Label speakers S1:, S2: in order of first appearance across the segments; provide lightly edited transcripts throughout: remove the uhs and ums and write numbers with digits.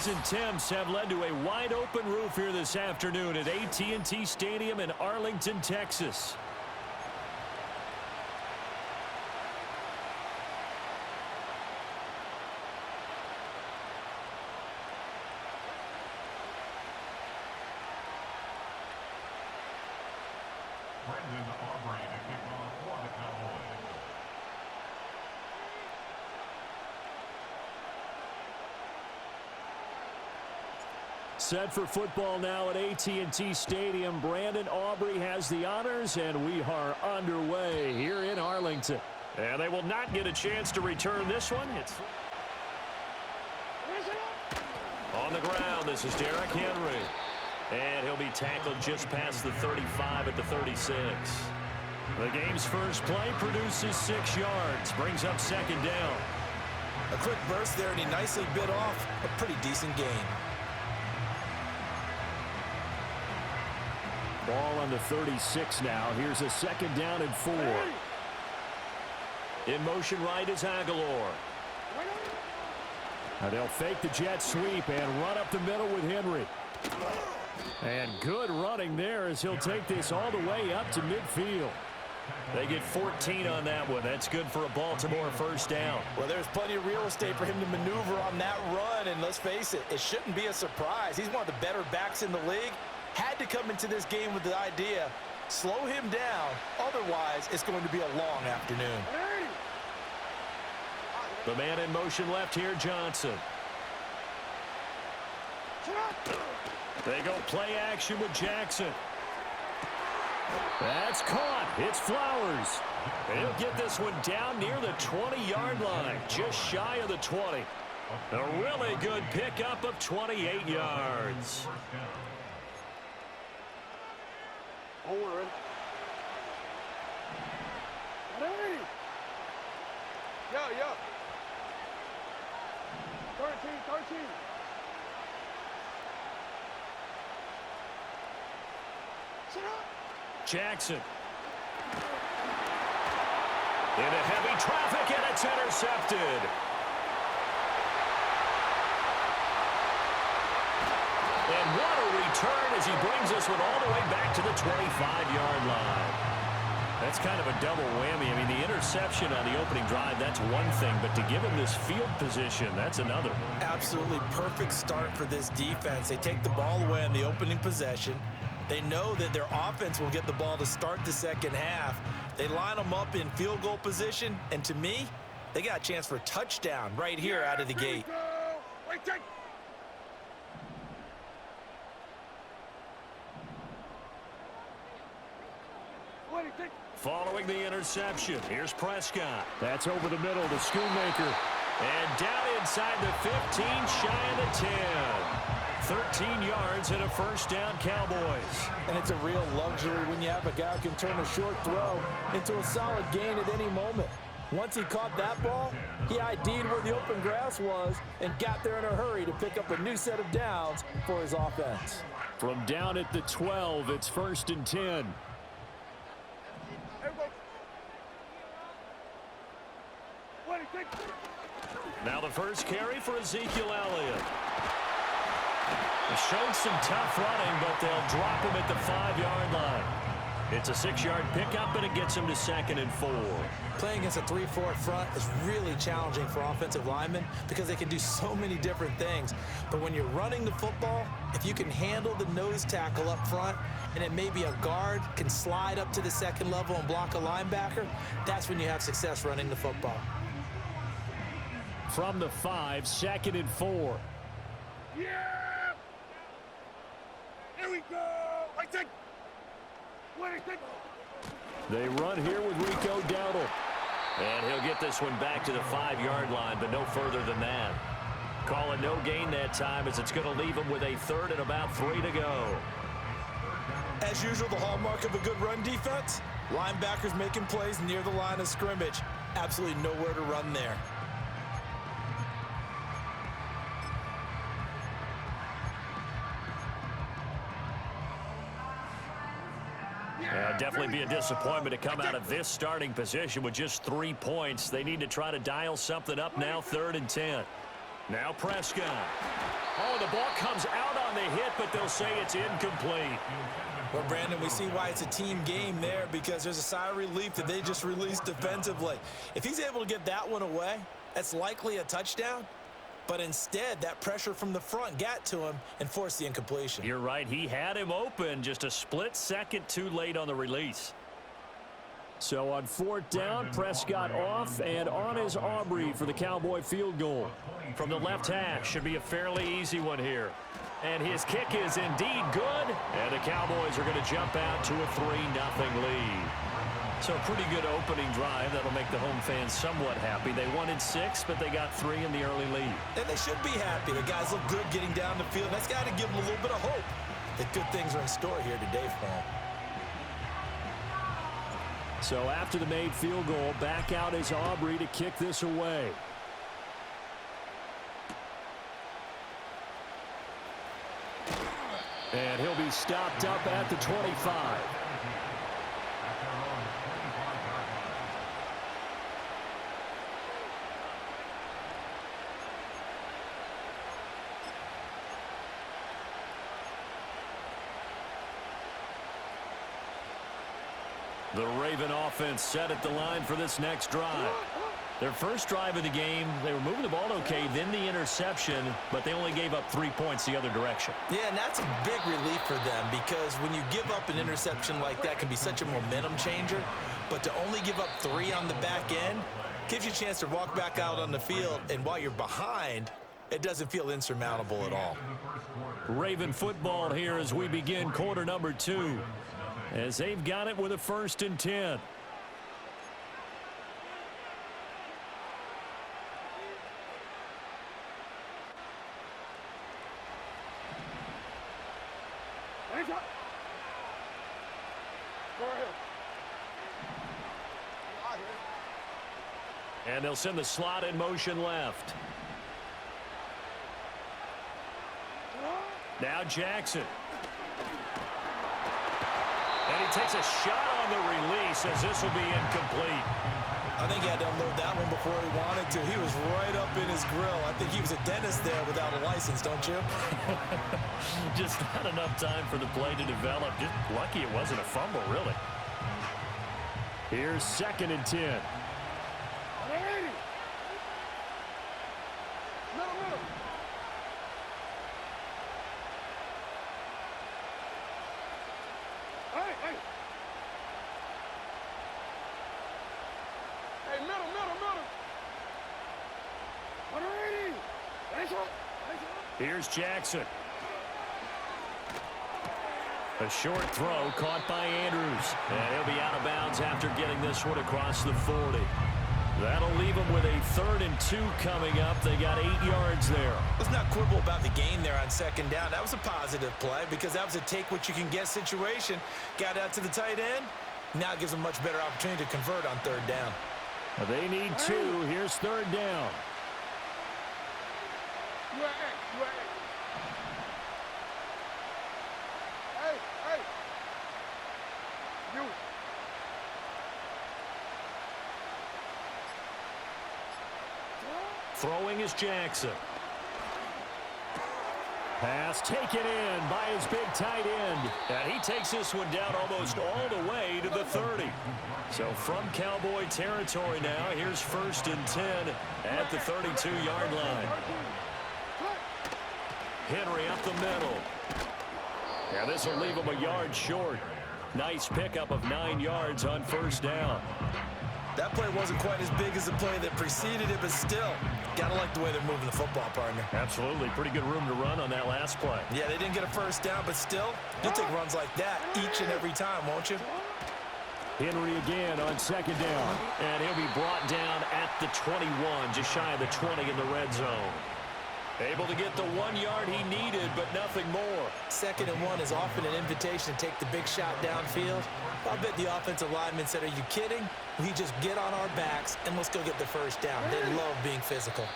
S1: these attempts have led to a wide-open roof here this afternoon at AT&T Stadium in Arlington, Texas. Set for football now at AT&T Stadium. Brandon Aubrey has the honors, and we are underway here in Arlington. And they will not get a chance to return this one. It's on the ground. This is Derrick Henry. And he'll be tackled just past the 35 at the 36. The game's first play produces 6 yards. Brings up second down.
S2: A quick burst there, and he nicely bit off a pretty decent gain.
S1: Ball on the 36 now. Here's a second down and 4. In motion right is Aguilar. Now they'll fake the jet sweep and run up the middle with Henry. And good running there as he'll take this all the way up to midfield. They get 14 on that one. That's good for a Baltimore first down.
S2: Well, there's plenty of real estate for him to maneuver on that run, and let's face it, it shouldn't be a surprise. He's one of the better backs in the league. Had to come into this game with the idea, slow him down, otherwise it's going to be a long afternoon.
S1: The man in motion left here, Johnson. They go play action with Jackson. That's caught. It's Flowers. He'll get this one down near the 20-yard line, just shy of the 20. A really good pickup of 28 yards.
S3: Ready? 13.
S1: Jackson. Into heavy traffic, and it's intercepted. And what a return as he brings this one all the way back to the 25-yard line. That's kind of a double whammy. I mean, the interception on the opening drive, that's one thing, but to give him this field position, that's another.
S2: Absolutely perfect start for this defense. They take the ball away on the opening possession. They know that their offense will get the ball to start the second half. They line them up in field goal position, and to me, they got a chance for a touchdown right here out of the gate.
S1: Following the interception, here's Prescott. That's over the middle to Schoonmaker. And down inside the 15, shy of the 10. 13 yards and a first down, Cowboys.
S2: And it's a real luxury when you have a guy who can turn a short throw into a solid gain at any moment. Once he caught that ball, he ID'd where the open grass was and got there in a hurry to pick up a new set of downs for his offense.
S1: From down at the 12, it's 1st and 10. Now the first carry for Ezekiel Elliott. He showed some tough running, but they'll drop him at the 5-yard line. It's a 6-yard pickup, and it gets him to 2nd and 4.
S2: Playing against a 3-4 front is really challenging for offensive linemen because they can do so many different things. But when you're running the football, if you can handle the nose tackle up front, and it may be a guard can slide up to the second level and block a linebacker, that's when you have success running the football.
S1: From the 5, 2nd and 4.
S3: Yeah! Here we go!
S1: They run here with Rico Dowdle. And he'll get this one back to the 5-yard line, but no further than that. Call it no gain that time as it's going to leave him with a 3rd and about 3 to go.
S2: As usual, the hallmark of a good run defense, linebackers making plays near the line of scrimmage. Absolutely nowhere to run there.
S1: Definitely be a disappointment to come out of this starting position with just 3 points. They need to try to dial something up now, 3rd and 10. Now Prescott. Oh, the ball comes out on the hit, but they'll say it's incomplete.
S2: Well, Brandon, we see why it's a team game there, because there's a sigh of relief that they just released defensively. If he's able to get that one away, that's likely a touchdown. But instead, that pressure from the front got to him and forced the incompletion.
S1: You're right. He had him open, just a split second too late on the release. So on fourth down, Prescott off, and on is Aubrey for the Cowboy field goal. From the left hash, should be a fairly easy one here. And his kick is indeed good, and the Cowboys are going to jump out to a 3-0 lead. So a pretty good opening drive. That'll make the home fans somewhat happy. They wanted 6, but they got 3 in the early lead.
S2: And they should be happy. The guys look good getting down the field. That's got to give them a little bit of hope that good things are in store here today for them.
S1: So after the made field goal, back out is Aubrey to kick this away. And he'll be stopped up at the 25. The Raven offense set at the line for this next drive. Their first drive of the game, they were moving the ball okay, then the interception, but they only gave up 3 points the other direction.
S2: Yeah, and that's a big relief for them, because when you give up an interception like that, it can be such a momentum changer. But to only give up 3 on the back end gives you a chance to walk back out on the field, and while you're behind, it doesn't feel insurmountable at all.
S1: Raven football here as we begin quarter number 2. As they've got it with a 1st and 10.
S3: Thanks, go ahead.
S1: And they'll send the slot in motion left. Now Jackson. And he takes a shot on the release as this will be incomplete.
S2: I think he had to unload that one before he wanted to. He was right up in his grill. I think he was a dentist there without a license, don't you?
S1: Just not enough time for the play to develop. Just lucky it wasn't a fumble, really. Here's 2nd and 10.
S3: Middle. Hey. Hey, middle. 180. Thanks,
S1: Here's Jackson. A short throw caught by Andrews. And he'll be out of bounds after getting this one across the 40. That'll leave them with a 3rd and 2 coming up. They got 8 yards there.
S2: Let's not quibble about the gain there on 2nd down. That was a positive play, because that was a take-what-you-can-get situation. Got out to the tight end. Now it gives them a much better opportunity to convert on 3rd down.
S1: They need 2. Here's 3rd down.
S3: You at X. Hey. You.
S1: Throwing is Jackson. Pass taken in by his big tight end. And he takes this one down almost all the way to the 30. So from Cowboy territory now, here's 1st and 10 at the 32-yard line. Henry up the middle. Yeah, this will leave him a yard short. Nice pickup of 9 yards on 1st down.
S2: That play wasn't quite as big as the play that preceded it, but still, gotta like the way they're moving the football, partner.
S1: Absolutely. Pretty good room to run on that last play.
S2: Yeah, they didn't get a 1st down, but still, you'll take runs like that each and every time, won't you?
S1: Henry again on 2nd down. And he'll be brought down at the 21, just shy of the 20 in the red zone. Able to get the 1 yard he needed, but nothing more.
S2: 2nd and 1 is often an invitation to take the big shot downfield. I bet the offensive lineman said, are you kidding? We just get on our backs and let's go get the 1st down. They love being physical.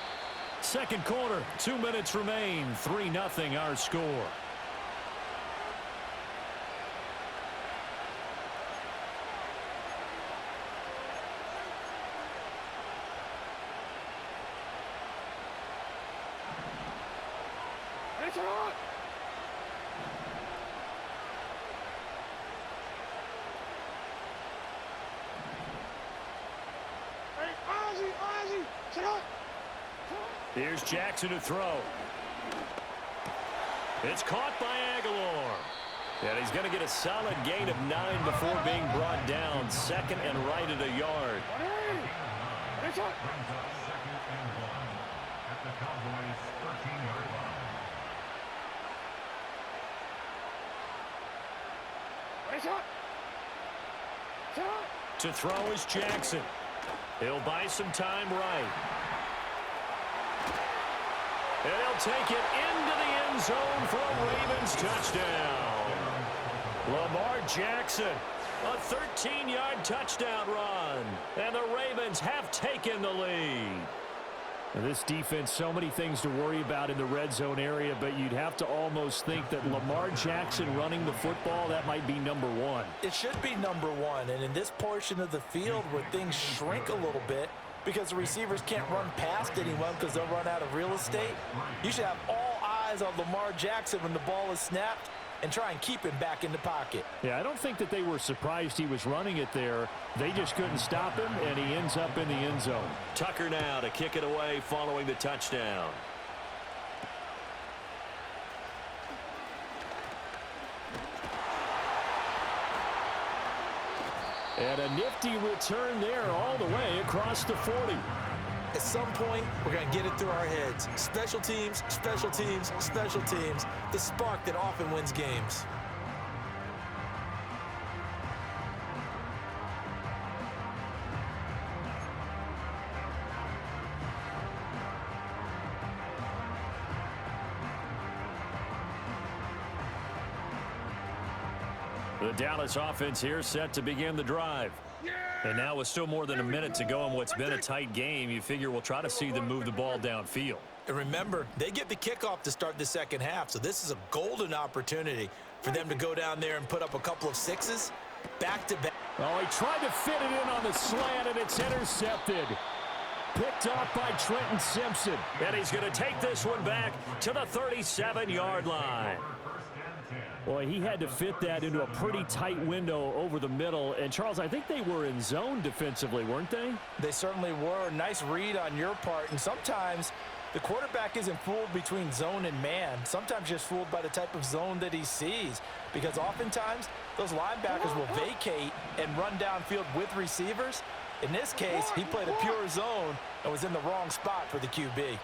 S1: 2nd quarter, 2 minutes remain. 3-0 our score.
S3: It's on. Hey, Ozzy, sit up.
S1: Here's Jackson to throw. It's caught by Aguilar. And he's going to get a solid gain of 9 before being brought down. Second and right at a yard.
S3: 180. It's on.
S4: Brings up second and 1 at the Cowboys' 13-yard line.
S3: It's on. It's on.
S1: To throw is Jackson. He'll buy some time right. And he'll take it into the end zone for a Ravens touchdown. Lamar Jackson, a 13-yard touchdown run. And the Ravens have taken the lead. This defense, so many things to worry about in the red zone area, but you'd have to almost think that Lamar Jackson running the football, that might be number one.
S2: It should be number one, and in this portion of the field where things shrink a little bit because the receivers can't run past anyone because they'll run out of real estate, you should have all eyes on Lamar Jackson when the ball is snapped and try and keep him back in the pocket.
S1: Yeah, I don't think that they were surprised he was running it there. They just couldn't stop him, and he ends up in the end zone. Tucker now to kick it away following the touchdown. And a nifty return there all the way across the 40.
S2: At some point, we're going to get it through our heads. Special teams, special teams, special teams. The spark that often wins games.
S1: The Dallas offense here set to begin the drive. And now with still more than a minute to go in what's been a tight game, you figure we'll try to see them move the ball downfield.
S2: And remember, they get the kickoff to start the second half, so this is a golden opportunity for them to go down there and put up a couple of sixes back-to-back.
S1: Oh, he tried to fit it in on the slant, and it's intercepted. Picked off by Trenton Simpson. And he's going to take this one back to the 37-yard line. Boy, he had to fit that into a pretty tight window over the middle. And, Charles, I think they were in zone defensively, weren't they?
S2: They certainly were. Nice read on your part. And sometimes the quarterback isn't fooled between zone and man. Sometimes just fooled by the type of zone that he sees. Because oftentimes those linebackers will vacate and run downfield with receivers. In this case, he played a pure zone and was in the wrong spot for the QB.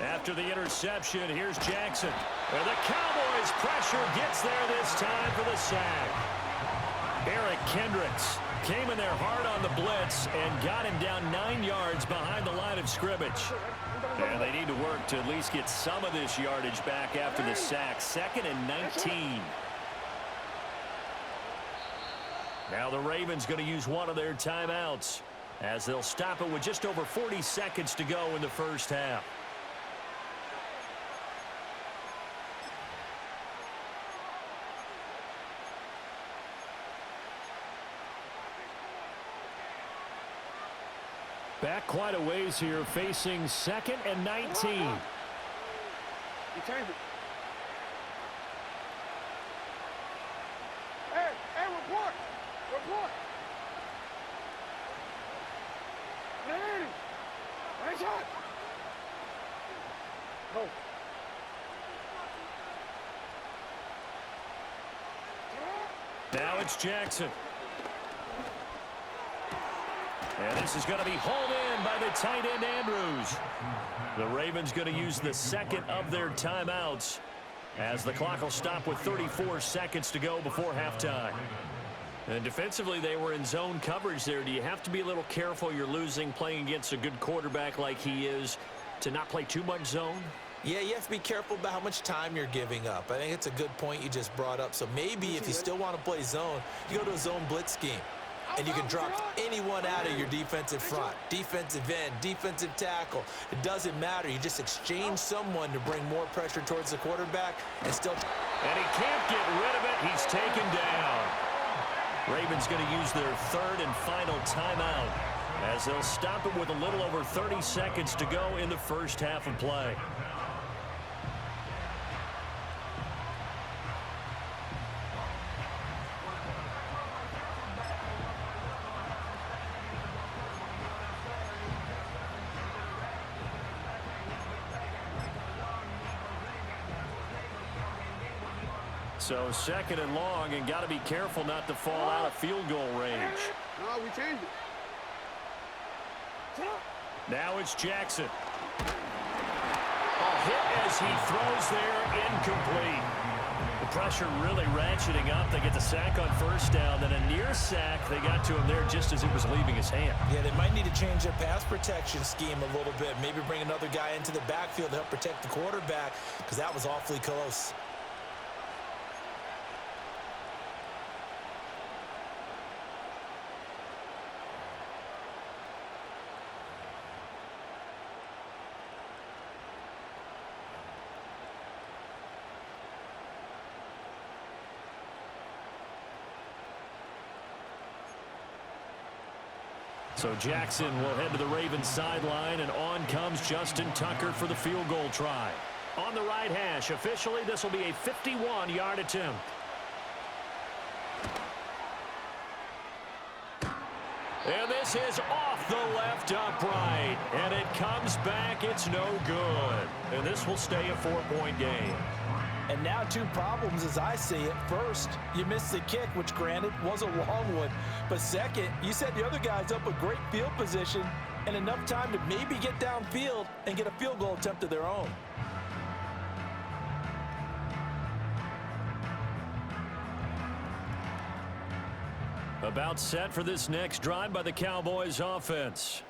S1: After the interception, here's Jackson. And the Cowboys pressure gets there this time for the sack. Eric Kendricks came in there hard on the blitz and got him down 9 yards behind the line of scrimmage. And they need to work to at least get some of this yardage back after the sack. 2nd and 19. Now the Ravens going to use one of their timeouts as they'll stop it with just over 40 seconds to go in the first half. Back quite a ways here, facing 2nd and 19.
S3: You change it. Hey, report. Report. Hey, nice shot. Go.
S1: Now it's Jackson. And this is going to be hauled in by the tight end, Andrews. The Ravens going to use the 2nd of their timeouts as the clock will stop with 34 seconds to go before halftime. And defensively, they were in zone coverage there. Do you have to be a little careful? You're losing playing against a good quarterback like he is to not play too much zone?
S2: Yeah, you have to be careful about how much time you're giving up. I think it's a good point you just brought up. So maybe if you still want to play zone, you go to a zone blitz scheme. And you can drop anyone out of your defensive front, defensive end, defensive tackle. It doesn't matter. You just exchange someone to bring more pressure towards the quarterback and still.
S1: And he can't get rid of it. He's taken down. Ravens going to use their 3rd and final timeout as they'll stop it with a little over 30 seconds to go in the first half of play. So second and long, and got to be careful not to fall out of field goal range.
S3: No, we changed it.
S1: Now it's Jackson. A hit as he throws there, incomplete. The pressure really ratcheting up. They get the sack on first down, then a near sack. They got to him there just as it was leaving his hand.
S2: Yeah, they might need to change their pass protection scheme a little bit. Maybe bring another guy into the backfield to help protect the quarterback, because that was awfully close.
S1: So Jackson will head to the Ravens sideline, and on comes Justin Tucker for the field goal try. On the right hash, officially this will be a 51-yard attempt. And this is off the left upright, and it comes back. It's no good. And this will stay a 4-point game.
S2: And now two problems as I see it. First, you missed the kick, which granted was a long one. But second, you set the other guys up a great field position and enough time to maybe get downfield and get a field goal attempt of their own.
S1: About set for this next drive by the Cowboys offense.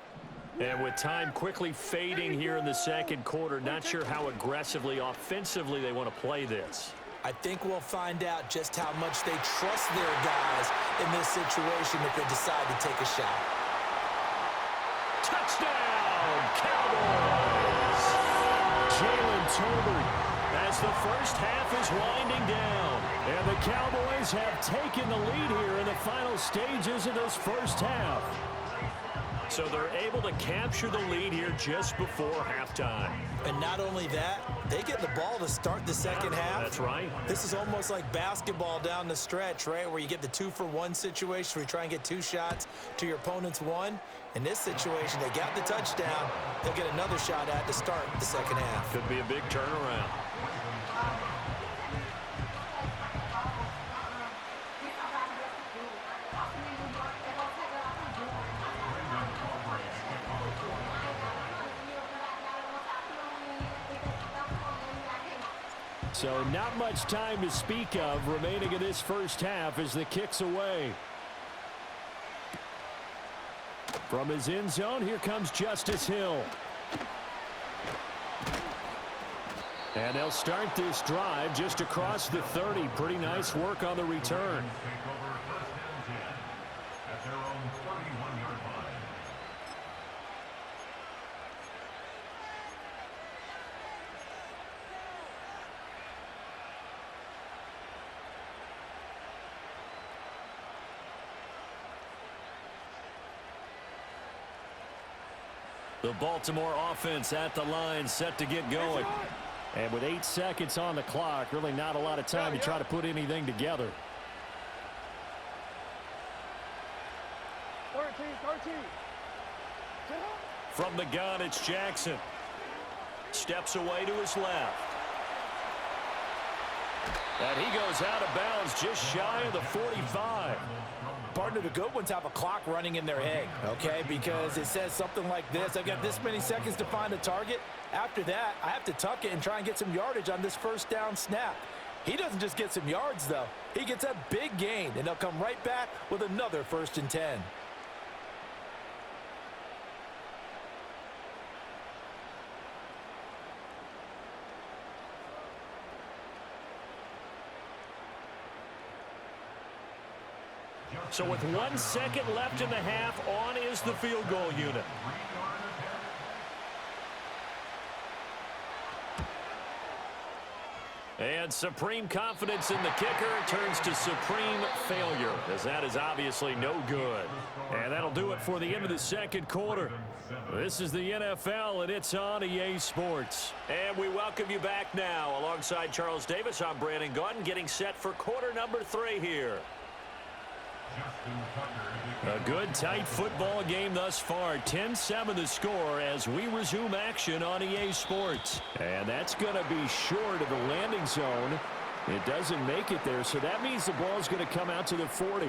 S1: And with time quickly fading here in the second quarter, not sure how aggressively, offensively they want to play this.
S2: I think we'll find out just how much they trust their guys in this situation if they decide to take a shot.
S1: Touchdown, Cowboys! Jalen Tolbert as the first half is winding down. And the Cowboys have taken the lead here in the final stages of this first half. So they're able to capture the lead here just before halftime.
S2: And not only that, they get the ball to start the second half.
S1: That's right.
S2: This is almost like basketball down the stretch, right, where you get the 2-for-1 situation where you try and get 2 shots to your opponent's 1. In this situation, they got the touchdown. They'll get another shot at to start the second half.
S1: Could be a big turnaround. So not much time to speak of remaining in this first half as the kick's away. From his end zone, here comes Justice Hill. And they'll start this drive just across the 30. Pretty nice work on the return. The Baltimore offense at the line, set to get going. And with 8 seconds on the clock, really not a lot of time to try to put anything together.
S3: 13.
S1: From the gun, it's Jackson. Steps away to his left. And he goes out of bounds just shy of the 45.
S2: Partner, the good ones have a clock running in their head, okay? Because it says something like this: I've got this many seconds to find a target. After that, I have to tuck it and try and get some yardage on this first down snap. He doesn't just get some yards, though. He gets a big gain, and they'll come right back with another 1st and 10.
S1: So with 1 second left in the half, on is the field goal unit. And supreme confidence in the kicker turns to supreme failure, as that is obviously no good. And that'll do it for the end of the second quarter. This is the NFL, and it's on EA Sports. And we welcome you back now. Alongside Charles Davis, I'm Brandon Gunn, getting set for quarter number 3 here. A good, tight football game thus far. 10-7 the score as we resume action on EA Sports. And that's going to be short of the landing zone It doesn't make it there, so that means the ball is going to come out to the 40.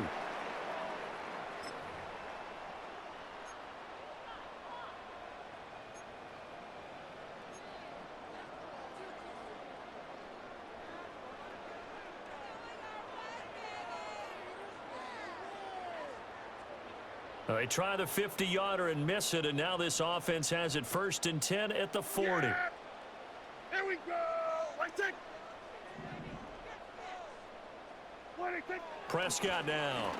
S1: They try the 50-yarder and miss it, and now this offense has it 1st and 10 at the 40.
S3: Yeah. Here we go. Let's take.
S1: Prescott now.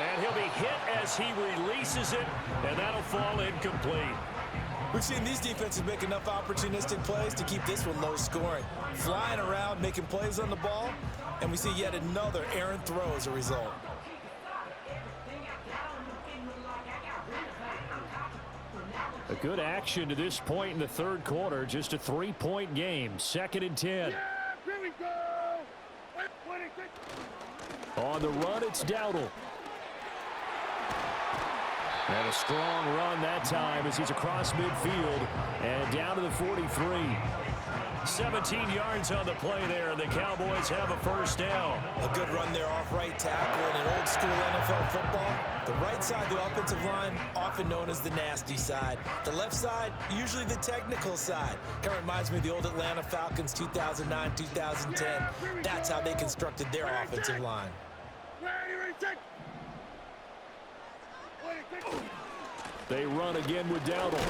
S1: And he'll be hit as he releases it, and that'll fall incomplete.
S2: We've seen these defenses make enough opportunistic plays to keep this one low scoring. Flying around, making plays on the ball, and we see yet another errant throw as a result.
S1: A good action to this point in the 3rd quarter. Just a 3-point game. 2nd and 10.
S3: Yeah, here we go.
S1: On the run, it's Dowdle. And a strong run that time as he's across midfield and down to the 43. 17 yards on the play there, and the Cowboys have a 1st down.
S2: A good run there off right tackle in an old school NFL football. The right side of the offensive line, often known as the nasty side. The left side, usually the technical side. Kind of reminds me of the old Atlanta Falcons 2009, 2010. That's how they constructed their offensive line.
S1: They run again with Dowdle.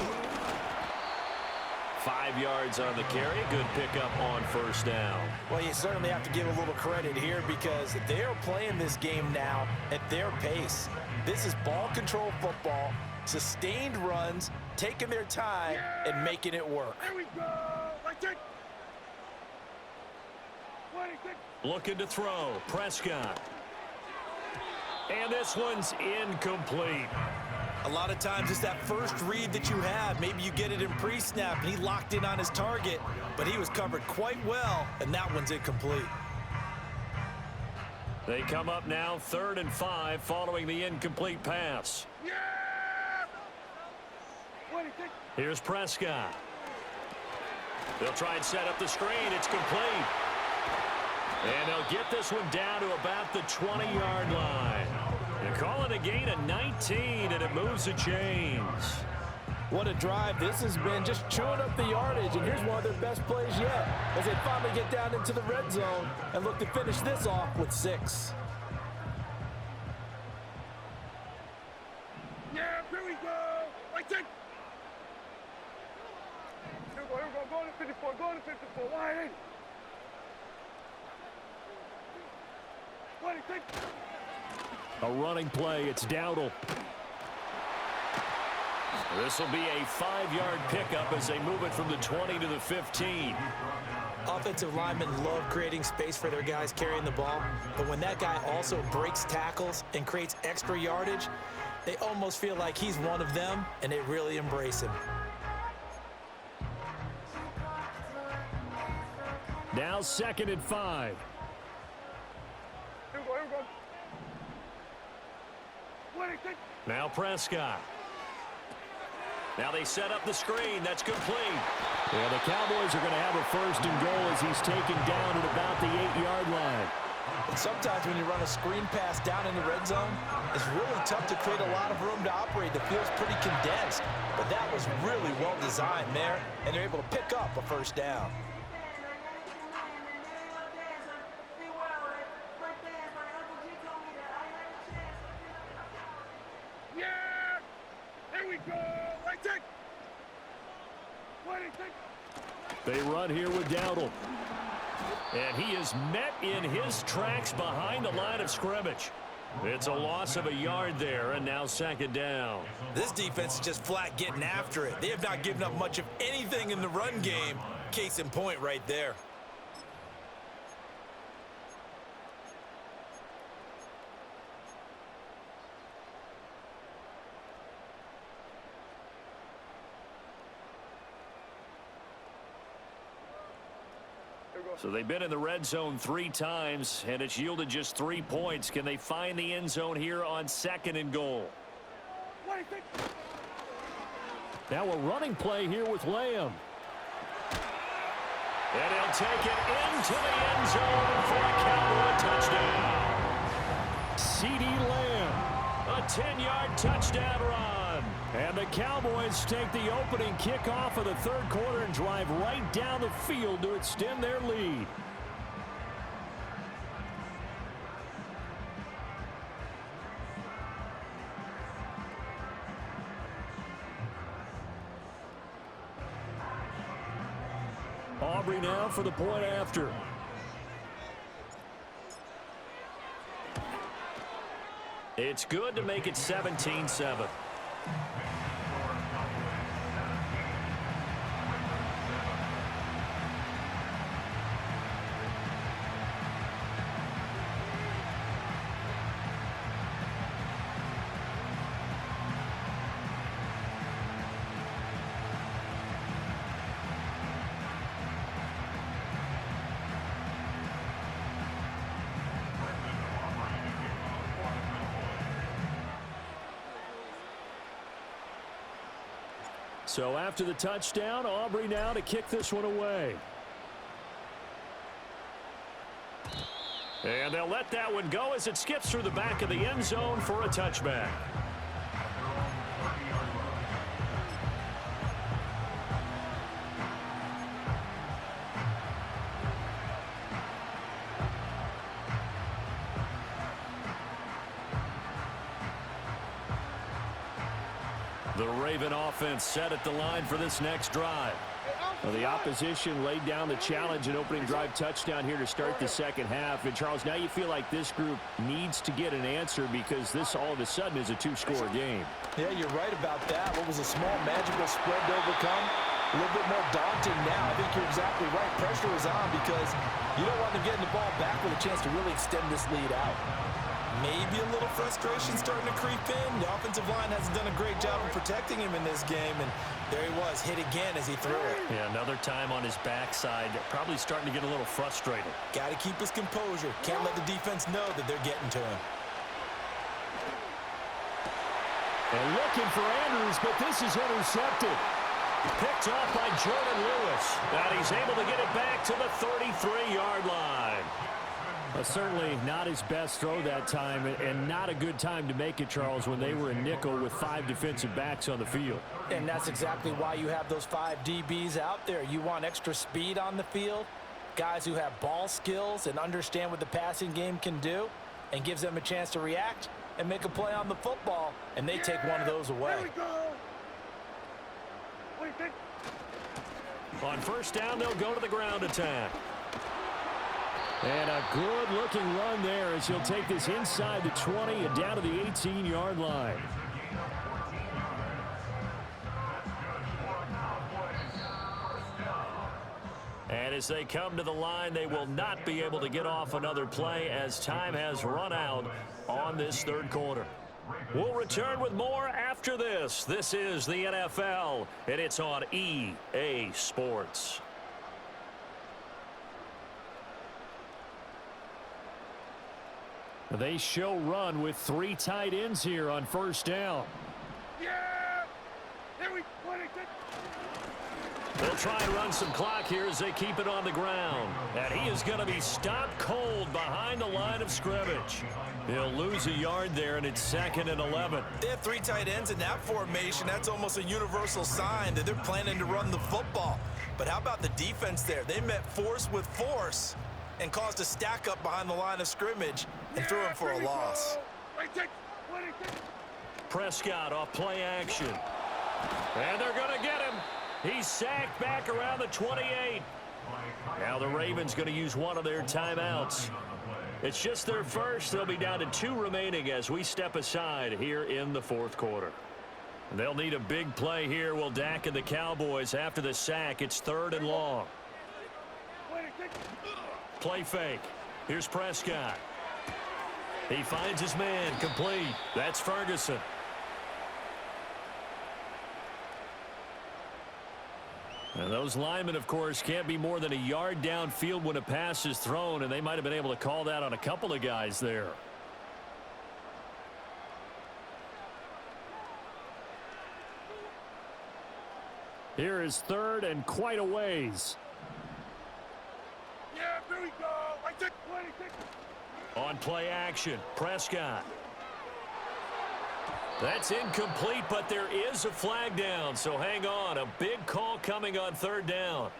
S1: 5 yards on the carry. Good pickup on 1st down.
S2: Well, you certainly have to give a little credit here because they're playing this game now at their pace. This is ball control football, sustained runs, taking their time, and making it work.
S3: Here we go. Let's take.
S1: Looking to throw. Prescott. And this one's incomplete.
S2: A lot of times it's that first read that you have. Maybe you get it in pre-snap, and he locked in on his target, but he was covered quite well, and that one's incomplete.
S1: They come up now 3rd and 5 following the incomplete pass.
S3: Yeah.
S1: Here's Prescott. They'll try and set up the screen. It's complete. And they'll get this one down to about the 20-yard line. They call it a gain of 19, and it moves the chains.
S2: What a drive this has been, just chewing up the yardage, and here's one of their best plays yet as they finally get down into the red zone and look to finish this off with 6.
S3: Yeah, here we go. Let's take. Here we go. Go to 54. Go to 54. Wide in.
S1: A running play. It's Dowdle. This will be a 5-yard pickup as they move it from the 20 to the 15.
S2: Offensive linemen love creating space for their guys carrying the ball, but when that guy also breaks tackles and creates extra yardage, they almost feel like he's one of them, and they really embrace him.
S1: Now 2nd and 5.
S3: Here we go.
S1: Now Prescott. Now they set up the screen. That's complete. Yeah, the Cowboys are going to have a 1st and goal as he's taken down at about the 8-yard line.
S2: And sometimes when you run a screen pass down in the red zone, it's really tough to create a lot of room to operate. The field's pretty condensed, but that was really well designed there, and they're able to pick up a 1st down.
S1: They run here with Dowdle. And he is met in his tracks behind the line of scrimmage. It's a loss of a yard there, and now 2nd down.
S2: This defense is just flat getting after it. They have not given up much of anything in the run game. Case in point right there.
S1: So they've been in the red zone 3 times, and it's yielded just 3 points. Can they find the end zone here on 2nd and goal? Now a running play here with Lamb. And he'll take it into the end zone for a Cowboy touchdown. CeeDee Lamb, a 10-yard touchdown run. And the Cowboys take the opening kickoff of the third quarter and drive right down the field to extend their lead. Aubrey now for the point after. It's good to make it 17-7. So after the touchdown, Aubrey now to kick this one away. And they'll let that one go as it skips through the back of the end zone for a touchback. The Raven offense set at the line for this next drive. Well, the opposition laid down the challenge and opening drive touchdown here to start the second half. And, Charles, now you feel like this group needs to get an answer because this all of a sudden is a two-score game.
S2: Yeah, you're right about that. What was a small magical spread to overcome, a little bit more daunting now. I think you're exactly right. Pressure is on because you don't want them getting the ball back with a chance to really extend this lead out. Maybe a little frustration starting to creep in. The offensive line hasn't done a great job of protecting him in this game, and there he was, hit again as he threw it.
S1: Yeah, another time on his backside, probably starting to get a little frustrated.
S2: Got to keep his composure. Can't let the defense know that they're getting to him.
S1: And looking for Andrews, but this is intercepted. Picked off by Jordan Lewis. And he's able to get it back to the 33-yard line. Certainly not his best throw that time, and not a good time to make it, Charles, when they were in nickel with 5 defensive backs on the field.
S2: And that's exactly why you have those 5 DBs out there. You want extra speed on the field, guys who have ball skills and understand what the passing game can do, and gives them a chance to react and make a play on the football, and they take one of those away.
S3: There we go. What do you think?
S1: On first down, they'll go to the ground attack. And a good-looking run there as he'll take this inside the 20 and down to the 18-yard line. And as they come to the line, they will not be able to get off another play as time has run out on this third quarter. We'll return with more after this. This is the NFL, and it's on EA Sports. They show run with 3 tight ends here on first down.
S3: Yeah! There we go.
S1: They'll try and run some clock here as they keep it on the ground. And he is going to be stopped cold behind the line of scrimmage. He'll lose a yard there, and it's 2nd and 11.
S2: They have 3 tight ends in that formation. That's almost a universal sign that they're planning to run the football. But how about the defense there? They met force with force and caused a stack up behind the line of scrimmage and threw him for a loss.
S1: Prescott off play action. And they're going to get him. He's sacked back around the 28. Now the Ravens going to use one of their timeouts. It's just their first. They'll be down to 2 remaining as we step aside here in the fourth quarter. They'll need a big play here. Will Dak and the Cowboys after the sack. It's 3rd and long. Play fake. Here's Prescott. He finds his man complete. That's Ferguson. And those linemen, of course, can't be more than a yard downfield when a pass is thrown, and they might have been able to call that on a couple of guys there. Here is 3rd and quite a ways.
S3: Yeah, there we go. Right there. 26.
S1: On play action, Prescott. That's incomplete, but there is a flag down, so hang on. A big call coming on third down.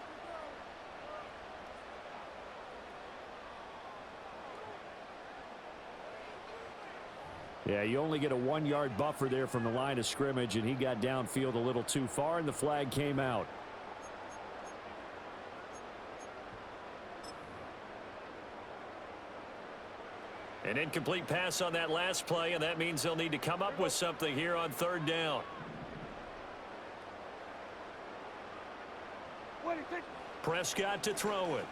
S1: Yeah, you only get a 1-yard buffer there from the line of scrimmage, and he got downfield a little too far, and the flag came out. An incomplete pass on that last play, and that means they'll need to come up with something here on third down.
S3: 26.
S1: Prescott to throw it.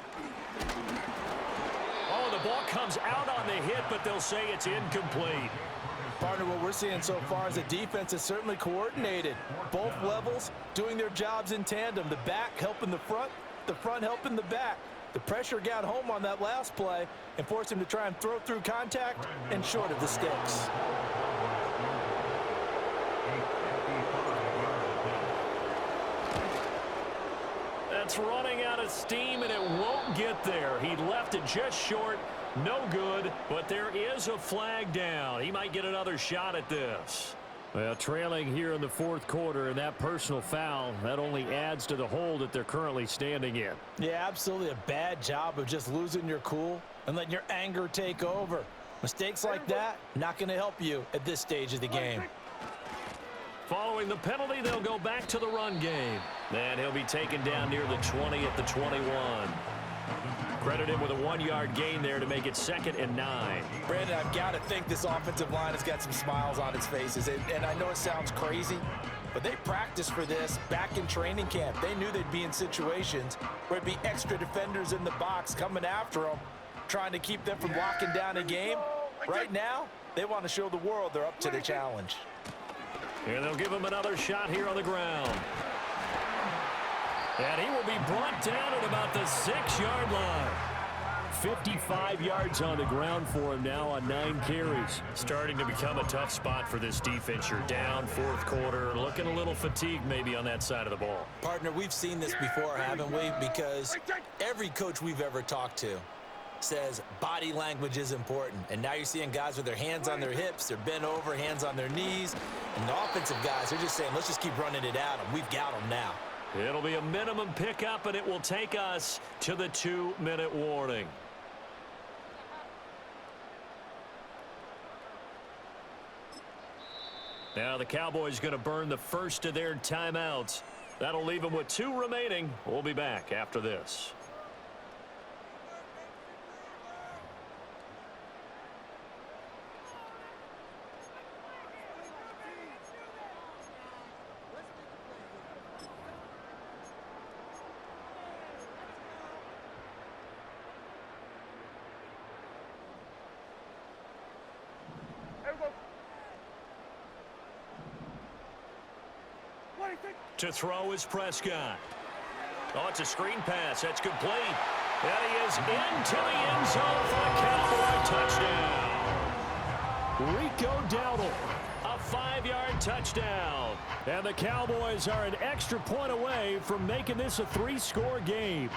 S1: Oh, the ball comes out on the hit, but they'll say it's incomplete.
S2: Partner, what we're seeing so far is the defense is certainly coordinated. Both levels doing their jobs in tandem. The back helping the front helping the back. The pressure got home on that last play and forced him to try and throw through contact and short of the sticks.
S1: That's running out of steam, and it won't get there. He left it just short. No good, but there is a flag down. He might get another shot at this. Well, trailing here in the fourth quarter, and that personal foul, that only adds to the hole that they're currently standing in.
S2: Yeah, absolutely a bad job of just losing your cool and letting your anger take over. Mistakes like that, not going to help you at this stage of the game.
S1: Following the penalty, they'll go back to the run game. And he'll be taken down near the 20 at the 21. Credit him with a 1-yard gain there to make it 2nd and 9.
S2: Brandon, I've got to think this offensive line has got some smiles on its faces. And I know it sounds crazy, but they practiced for this back in training camp. They knew they'd be in situations where it'd be extra defenders in the box coming after them, trying to keep them from locking down a game. Right now, they want to show the world they're up to the challenge.
S1: And they'll give him another shot here on the ground. And he will be brought down at about the 6-yard line. 55 yards on the ground for him now on 9 carries. Starting to become a tough spot for this defense. You're down fourth quarter, looking a little fatigued maybe on that side of the ball.
S2: Partner, we've seen this before, haven't we? Because every coach we've ever talked to says body language is important. And now you're seeing guys with their hands on their hips, they're bent over, hands on their knees. And the offensive guys are just saying, let's just keep running it at them. We've got them now.
S1: It'll be a minimum pickup, and it will take us to the 2-minute warning. Now the Cowboys going to burn the first of their timeouts. That'll leave them with 2 remaining. We'll be back after this. To throw is Prescott. Oh, it's a screen pass. That's complete. And he is into the end zone for a Cowboy touchdown. Rico Dowdle, a 5-yard touchdown. And the Cowboys are an extra point away from making this a 3-score game.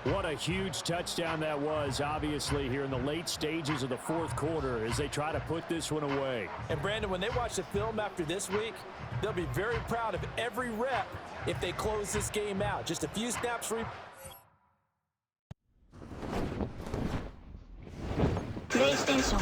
S1: What a huge touchdown that was, obviously, here in the late stages of the fourth quarter as they try to put this one away.
S2: And, Brandon, when they watch the film after this week, they'll be very proud of every rep if they close this game out. Just a few snaps for
S5: PlayStation